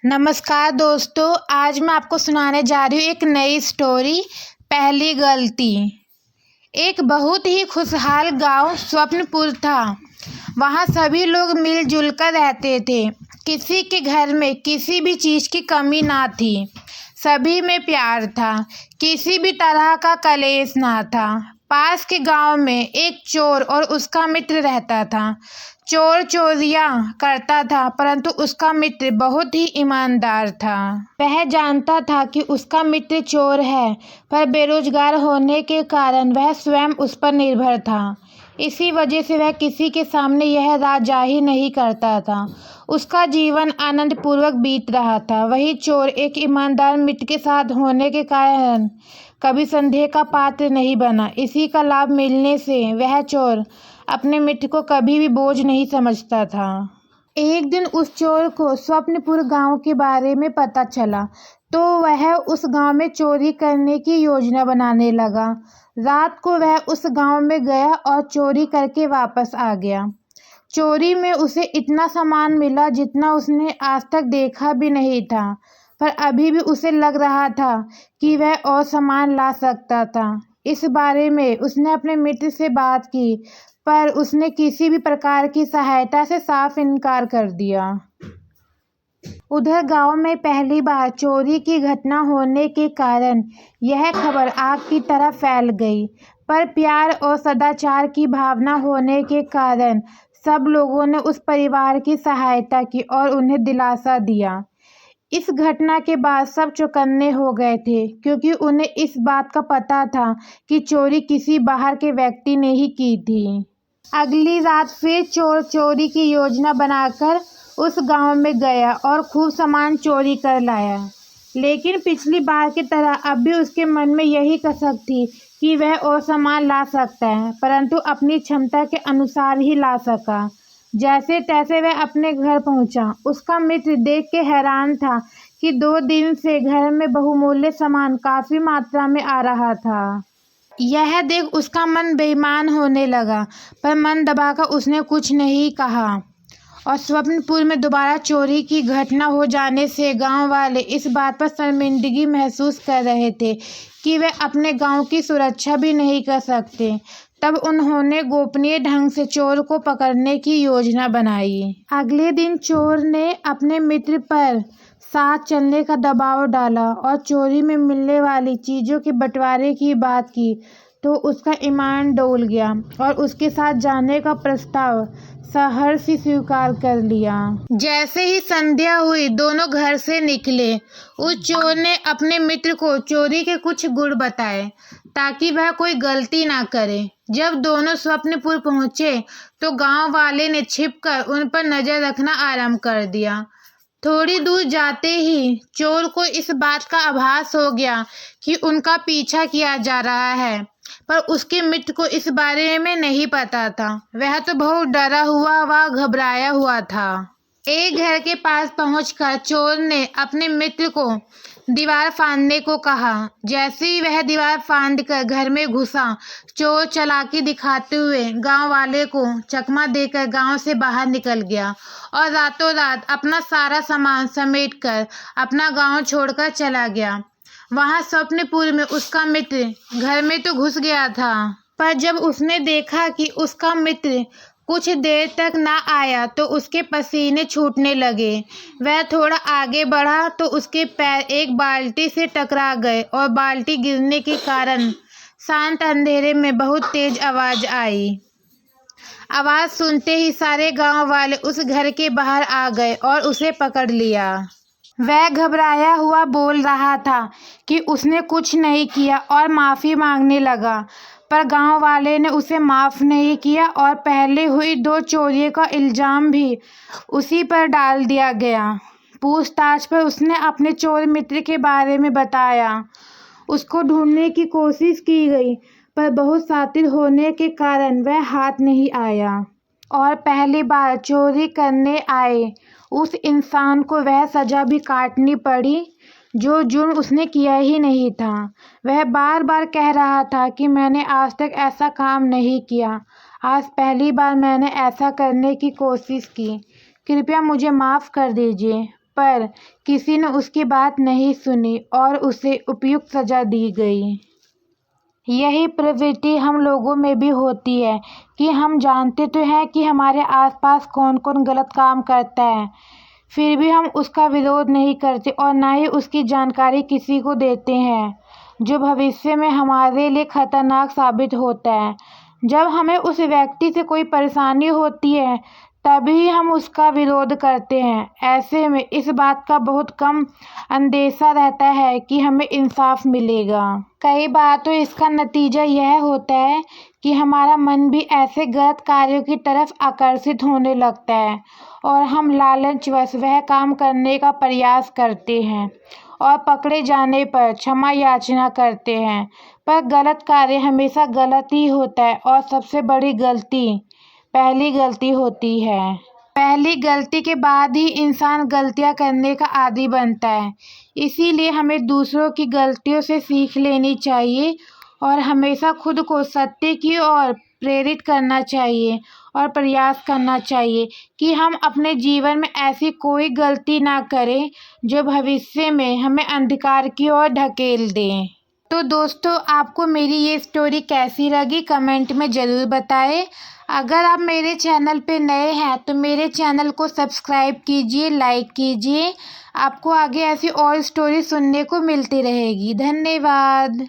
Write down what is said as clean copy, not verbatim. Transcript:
नमस्कार दोस्तों, आज मैं आपको सुनाने जा रही हूँ एक नई स्टोरी। पहली गलती। एक बहुत ही खुशहाल गांव स्वप्नपुर था। वहाँ सभी लोग मिलजुल कर रहते थे। किसी के घर में किसी भी चीज़ की कमी ना थी। सभी में प्यार था, किसी भी तरह का कलेश ना था। पास के गांव में एक चोर और उसका मित्र रहता था। चोर चोरियां करता था, परंतु उसका मित्र बहुत ही ईमानदार था। वह जानता था कि उसका मित्र चोर है, पर बेरोजगार होने के कारण वह स्वयं उस पर निर्भर था। इसी वजह से वह किसी के सामने यह राज जाहिर नहीं करता था। उसका जीवन आनंदपूर्वक बीत रहा था। वही चोर एक ईमानदार मित्र के साथ होने के कारण कभी संदेह का पात्र नहीं बना। इसी का लाभ मिलने से वह चोर अपने मित्र को कभी भी बोझ नहीं समझता था। एक दिन उस चोर को स्वप्नपुर गांव के बारे में पता चला, तो वह उस गांव में चोरी करने की योजना बनाने लगा। रात को वह उस गांव में गया और चोरी करके वापस आ गया। चोरी में उसे इतना सामान मिला जितना उसने आज तक देखा भी नहीं था, पर अभी भी उसे लग रहा था कि वह और सामान ला सकता था। इस बारे में उसने अपने मित्र से बात की, पर उसने किसी भी प्रकार की सहायता से साफ इनकार कर दिया। उधर गांव में पहली बार चोरी की घटना होने के कारण यह खबर आग की तरह फैल गई, पर प्यार और सदाचार की भावना होने के कारण सब लोगों ने उस परिवार की सहायता की और उन्हें दिलासा दिया। इस घटना के बाद सब चौकन्ने हो गए थे, क्योंकि उन्हें इस बात का पता था कि चोरी किसी बाहर के व्यक्ति ने ही की थी। अगली रात फिर चोर चोरी की योजना बनाकर उस गांव में गया और खूब सामान चोरी कर लाया। लेकिन पिछली बार की तरह अब भी उसके मन में यही कसक थी कि वह और सामान ला सकता है, परंतु अपनी क्षमता के अनुसार ही ला सका। जैसे तैसे वह अपने घर पहुंचा। उसका मित्र देख के हैरान था कि 2 दिन से घर में बहुमूल्य सामान काफी मात्रा में आ रहा था। यह देख उसका मन बेईमान होने लगा, पर मन दबाकर उसने कुछ नहीं कहा। और स्वप्नपुर में दोबारा चोरी की घटना हो जाने से गांव वाले इस बात पर शर्मिंदगी महसूस कर रहे थे कि वे अपने गांव की सुरक्षा भी नहीं कर सकते। तब उन्होंने गोपनीय ढंग से चोर को पकड़ने की योजना बनाई। अगले दिन चोर ने अपने मित्र पर साथ चलने का दबाव डाला और चोरी में मिलने वाली चीज़ों के बंटवारे की बात की, तो उसका ईमान डोल गया और उसके साथ जाने का प्रस्ताव सहर्ष ही स्वीकार कर लिया। जैसे ही संध्या हुई, दोनों घर से निकले। उस चोर ने अपने मित्र को चोरी के कुछ गुर बताए ताकि वह कोई गलती ना करे। जब दोनों स्वप्नपुर पहुंचे तो गांव वाले ने छिपकर उन पर नजर रखना आरंभ कर दिया। थोड़ी दूर जाते ही चोर को इस बात का आभास हो गया कि उनका पीछा किया जा रहा है, पर उसके मित्र को इस बारे में नहीं पता था। वह तो बहुत डरा हुआ व घबराया हुआ था। एक घर के पास पहुंचकर चोर ने अपने मित्र को दीवार फांदने को कहा। जैसे ही वह दीवार फांदकर घर में घुसा, चोर चालाकी दिखाते हुए गांव वाले को चकमा देकर गांव से बाहर निकल गया और रातों रात अपना सारा सामान समेटकर अपना गांव छोड़कर चला गया। वहां स्वप्नपुर में उसका मित्र घर में तो घुस गया था, पर जब उसने देखा कि उसका मित्र कुछ देर तक ना आया तो उसके पसीने छूटने लगे। वह थोड़ा आगे बढ़ा तो उसके पैर एक बाल्टी से टकरा गए और बाल्टी गिरने के कारण शांत अंधेरे में बहुत तेज आवाज आई। आवाज सुनते ही सारे गांव वाले उस घर के बाहर आ गए और उसे पकड़ लिया। वह घबराया हुआ बोल रहा था कि उसने कुछ नहीं किया और माफ़ी मांगने लगा, पर गांव वाले ने उसे माफ़ नहीं किया और पहले हुई 2 चोरियों का इल्ज़ाम भी उसी पर डाल दिया गया। पूछताछ पर उसने अपने चोर मित्र के बारे में बताया। उसको ढूंढने की कोशिश की गई, पर बहुत शातिर होने के कारण वह हाथ नहीं आया और पहली बार चोरी करने आए उस इंसान को वह सज़ा भी काटनी पड़ी जो जुर्म उसने किया ही नहीं था। वह बार बार कह रहा था कि मैंने आज तक ऐसा काम नहीं किया, आज पहली बार मैंने ऐसा करने की कोशिश की, कृपया मुझे माफ़ कर दीजिए। पर किसी ने उसकी बात नहीं सुनी और उसे उपयुक्त सजा दी गई। यही प्रवृत्ति हम लोगों में भी होती है कि हम जानते तो हैं कि हमारे आसपास कौन कौन गलत काम करता है, फिर भी हम उसका विरोध नहीं करते और ना ही उसकी जानकारी किसी को देते हैं, जो भविष्य में हमारे लिए खतरनाक साबित होता है। जब हमें उस व्यक्ति से कोई परेशानी होती है तभी हम उसका विरोध करते हैं। ऐसे में इस बात का बहुत कम अंदेशा रहता है कि हमें इंसाफ मिलेगा। कई बार तो इसका नतीजा यह होता है कि हमारा मन भी ऐसे गलत कार्यों की तरफ आकर्षित होने लगता है और हम लालचवश वह काम करने का प्रयास करते हैं और पकड़े जाने पर क्षमा याचना करते हैं। पर गलत कार्य हमेशा गलत ही होता है और सबसे बड़ी गलती पहली गलती होती है। पहली गलती के बाद ही इंसान गलतियां करने का आदी बनता है। इसीलिए हमें दूसरों की गलतियों से सीख लेनी चाहिए और हमेशा खुद को सत्य की ओर प्रेरित करना चाहिए और प्रयास करना चाहिए कि हम अपने जीवन में ऐसी कोई गलती ना करें जो भविष्य में हमें अंधकार की ओर ढकेल दें। तो दोस्तों, आपको मेरी ये स्टोरी कैसी लगी कमेंट में ज़रूर बताएं। अगर आप मेरे चैनल पे नए हैं तो मेरे चैनल को सब्सक्राइब कीजिए, लाइक कीजिए। आपको आगे ऐसी और स्टोरी सुनने को मिलती रहेगी। धन्यवाद।